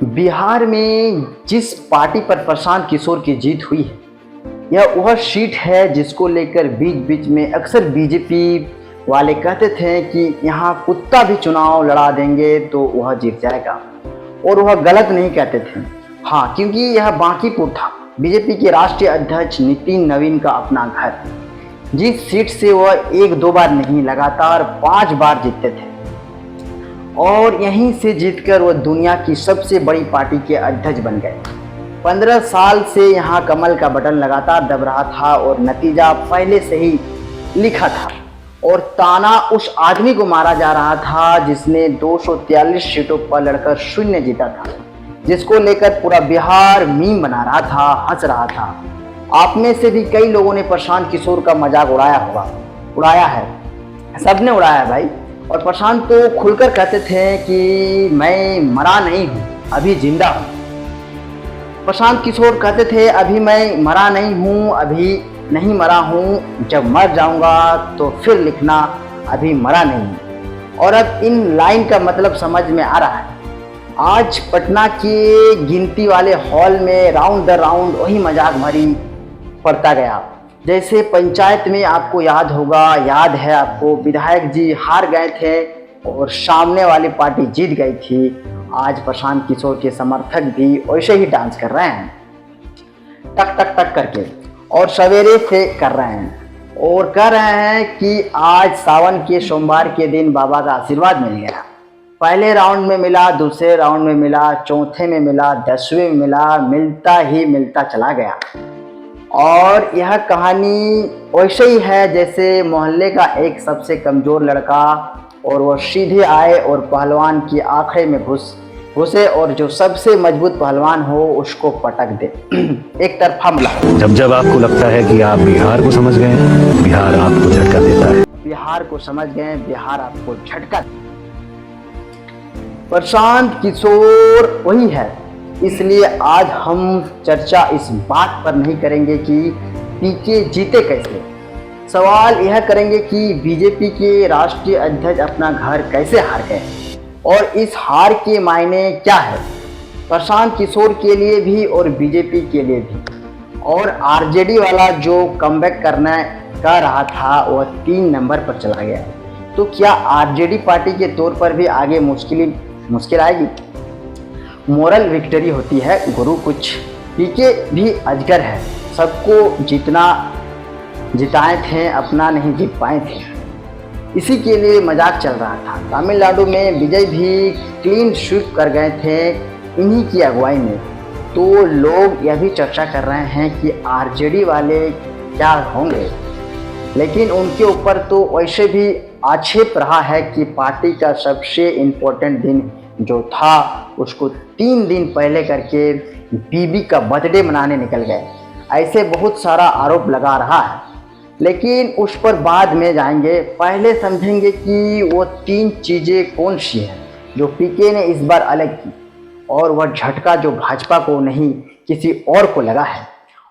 बिहार में जिस पार्टी पर प्रशांत किशोर की जीत हुई है, यह वह सीट है जिसको लेकर बीच बीच में अक्सर बीजेपी वाले कहते थे कि यहाँ कुत्ता भी चुनाव लड़ा देंगे तो वह जीत जाएगा, और वह गलत नहीं कहते थे। हाँ, क्योंकि यह बांकीपुर था, बीजेपी के राष्ट्रीय अध्यक्ष नितिन नवीन का अपना घर, जिस सीट से वह एक दो बार नहीं लगातार 5 बार जीतते थे, और यहीं से जीतकर वह दुनिया की सबसे बड़ी पार्टी के अध्यक्ष बन गए। 15 साल से यहाँ कमल का बटन लगातार दब रहा था और नतीजा पहले से ही लिखा था, और ताना उस आदमी को मारा जा रहा था जिसने 243 सीटों पर लड़कर शून्य जीता था, जिसको लेकर पूरा बिहार मीम बना रहा था, हंस रहा था। आप में से भी कई लोगों ने प्रशांत किशोर का मजाक उड़ाया है, सबने उड़ाया है भाई। और प्रशांत तो खुलकर कहते थे कि मैं मरा नहीं हूँ, अभी जिंदा हूँ। प्रशांत किशोर कहते थे अभी मैं मरा नहीं हूँ, अभी नहीं मरा हूँ, जब मर जाऊंगा तो फिर लिखना अभी मरा नहीं हूँ। और अब इन लाइन का मतलब समझ में आ रहा है। आज पटना के गिनती वाले हॉल में राउंड द राउंड वही मजाक भरी पड़ता गया। जैसे पंचायत में आपको याद है आपको, विधायक जी हार गए थे और सामने वाली पार्टी जीत गई थी। आज प्रशांत किशोर के समर्थक भी वैसे ही डांस कर रहे हैं, टक टक टक करके, और सवेरे से कर रहे हैं, और कह रहे हैं कि आज सावन के सोमवार के दिन बाबा का आशीर्वाद मिल गया। पहले राउंड में मिला, दूसरे राउंड में मिला, चौथे में मिला, 10वें में मिला, मिलता ही मिलता चला गया। और यह कहानी वैसे ही है जैसे मोहल्ले का एक सबसे कमज़ोर लड़का, और वह सीधे आए और पहलवान की आंखें में घुसे, और जो सबसे मजबूत पहलवान हो उसको पटक दे। एक तरफा मुकाबला। जब जब आपको लगता है कि आप बिहार को समझ गए, बिहार आपको झटका देता है। बिहार को समझ गए, बिहार आपको झटका। प्रशांत किशोर वही है, इसलिए आज हम चर्चा इस बात पर नहीं करेंगे कि पीके जीते कैसे। सवाल यह करेंगे कि बीजेपी के राष्ट्रीय अध्यक्ष अपना घर कैसे हार गए, और इस हार के मायने क्या है प्रशांत किशोर के लिए भी और बीजेपी के लिए भी। और आरजेडी वाला जो कमबैक कर रहा था वह 3 नंबर पर चला गया। तो क्या आरजेडी पार्टी के तौर पर भी आगे मुश्किल आएगी? मोरल विक्ट्री होती है गुरु कुछ। पीके भी अजगर है, सबको जिताए थे, अपना नहीं जीत पाए थे। इसी के लिए मजाक चल रहा था। तमिलनाडु में विजय भी क्लीन स्वीप कर गए थे इन्हीं की अगुवाई में। तो लोग यह भी चर्चा कर रहे हैं कि आरजेडी वाले क्या होंगे, लेकिन उनके ऊपर तो वैसे भी आक्षेप रहा है कि पार्टी का सबसे इम्पोर्टेंट दिन जो था उसको 3 दिन पहले करके बीबी का बर्थडे मनाने निकल गए। ऐसे बहुत सारा आरोप लगा रहा है, लेकिन उस पर बाद में जाएंगे। पहले समझेंगे कि वो 3 चीज़ें कौन सी हैं जो पीके ने इस बार अलग की, और वह झटका जो भाजपा को नहीं किसी और को लगा है।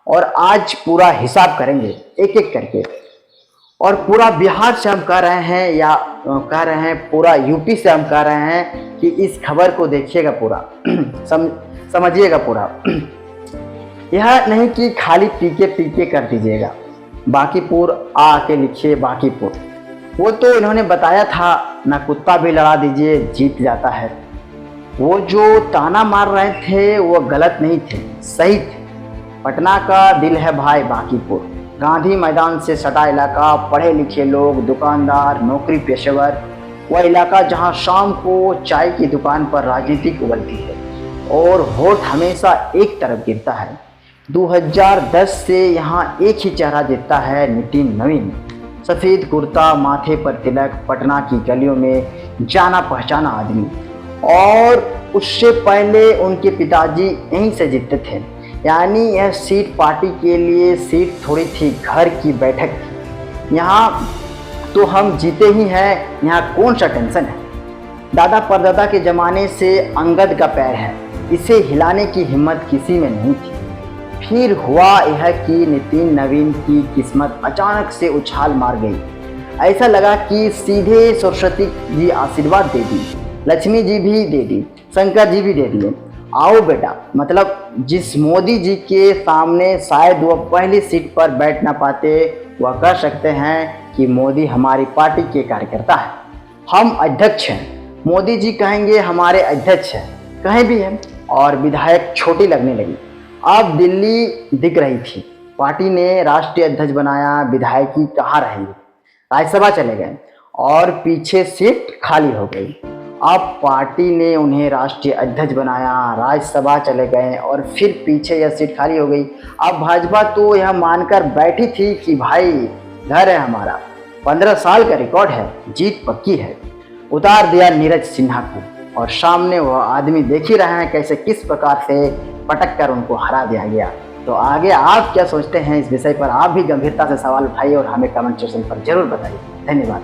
और आज पूरा हिसाब करेंगे एक एक करके, और पूरा बिहार से हम कह रहे हैं या कह रहे हैं पूरा यूपी से हम कह रहे हैं कि इस खबर को देखिएगा पूरा, समझिएगा पूरा। यह नहीं कि खाली पीके कर दीजिएगा, बांकीपुर आके लिखिए बांकीपुर। वो तो इन्होंने बताया था ना, कुत्ता भी लड़ा दीजिए जीत जाता है। वो जो ताना मार रहे थे वो गलत नहीं थे, सही थे। पटना का दिल है भाई बांकीपुर, गांधी मैदान से सटा इलाका, पढ़े लिखे लोग, दुकानदार, नौकरी पेशेवर, वह इलाका जहां शाम को चाय की दुकान पर राजनीति उबलती है और वोट हमेशा एक तरफ गिरता है। 2010 से यहाँ एक ही चेहरा दिखता है, नितिन नवीन। सफ़ेद कुर्ता, माथे पर तिलक, पटना की गलियों में जाना पहचाना आदमी। और उससे पहले उनके पिताजी यहीं से जीतते थे, यानी यह सीट पार्टी के लिए सीट थोड़ी थी, घर की बैठक थी। यहाँ तो हम जीते ही हैं, यहाँ कौन सा टेंशन है। दादा परदादा के ज़माने से अंगद का पैर है, इसे हिलाने की हिम्मत किसी में नहीं थी। फिर हुआ यह कि नितिन नवीन की किस्मत अचानक से उछाल मार गई। ऐसा लगा कि सीधे सरस्वती जी आशीर्वाद दे दी, लक्ष्मी जी भी दे दी, शंकर जी भी दे दिए, आओ बेटा, मतलब जिस मोदी जी के सामने शायद वह पहली सीट पर बैठ ना पाते, वह कह सकते हैं कि मोदी हमारी पार्टी के कार्यकर्ता है, हम अध्यक्ष हैं। मोदी जी कहेंगे हमारे अध्यक्ष हैं, कहीं भी हैं। और विधायक छोटी लगने लगी। अब दिल्ली दिख रही थी। पार्टी ने राष्ट्रीय अध्यक्ष बनाया, विधायकी कहाँ रहेंगे, राज्यसभा चले गए और पीछे सीट खाली हो गई। अब पार्टी ने उन्हें राष्ट्रीय अध्यक्ष बनाया, राज्यसभा चले गए और फिर पीछे यह सीट खाली हो गई। अब भाजपा तो यह मानकर बैठी थी कि भाई घर है हमारा, 15 साल का रिकॉर्ड है, जीत पक्की है। उतार दिया नीरज सिन्हा को और सामने वह आदमी देख ही रहे हैं कैसे किस प्रकार से पटक कर उनको हरा दिया गया। तो आगे आप क्या सोचते हैं इस विषय पर? आप भी गंभीरता से सवाल उठाइए और हमें कमेंट सेक्शन पर जरूर बताइए। धन्यवाद।